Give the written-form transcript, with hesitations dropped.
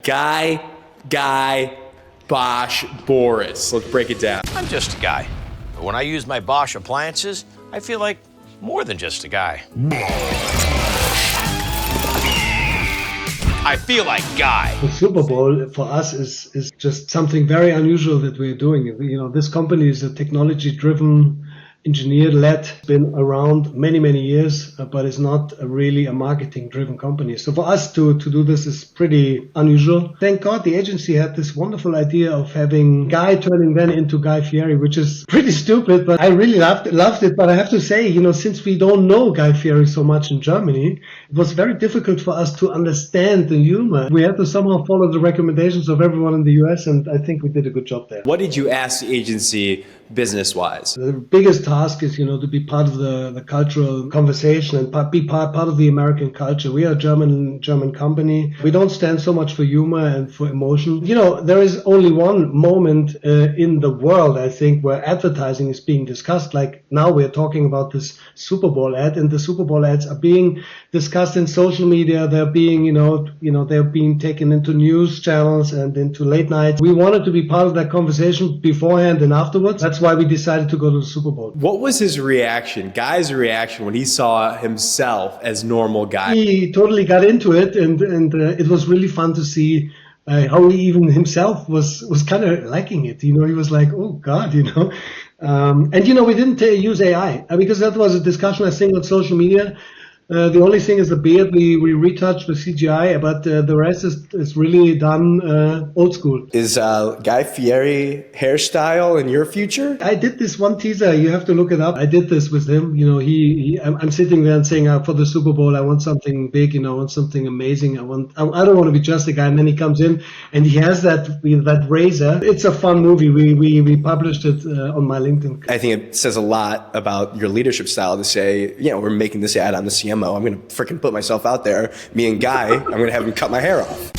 Guy, Bosch, Boris. Let's break it down. I'm just a guy. But when I use my Bosch appliances, I feel like more than just a guy. I feel like Guy. The Super Bowl for us is just something very unusual that we're doing. You know, this company is a technology-driven, engineer-led, been around many, many years, but it's not really a marketing-driven company. So for us to do this is pretty unusual. Thank God the agency had this wonderful idea of having Guy turning then into Guy Fieri, which is pretty stupid, but I really loved it. But I have to say, you know, since we don't know Guy Fieri so much in Germany, it was very difficult for us to understand the humor. We had to somehow follow the recommendations of everyone in the US, and I think we did a good job there. What did you ask the agency business-wise? The biggest task is, you know, to be part of the cultural conversation and be part of the American culture. We are a German company. We don't stand so much for humor and for emotion. You know, there is only one moment in the world, I think, where advertising is being discussed. Like now we're talking about this Super Bowl ad, and the Super Bowl ads are being discussed in social media. They're being, they're being taken into news channels and into late night. We wanted to be part of that conversation beforehand and afterwards. That's why we decided to go to the Super Bowl. What was his reaction, Guy's reaction, when he saw himself as normal Guy? He totally got into it, and it was really fun to see how he even himself was kind of liking it. You know, he was like, oh God, you know. And, you know, we didn't use AI because that was a discussion, I think, on social media. The only thing is the beard we retouched with CGI, but the rest is really done old school. Is Guy Fieri hairstyle in your future? I did this one teaser. You have to look it up. I did this with him. You know, I'm sitting there and saying, for the Super Bowl, I want something big. You know, I want something amazing. I don't want to be just a guy. And then he comes in and he has that razor. It's a fun movie. We published it on my LinkedIn. I think it says a lot about your leadership style to say, you know, we're making this ad on the CMO. I'm going to freaking put myself out there. Me and Guy, I'm going to have him cut my hair off.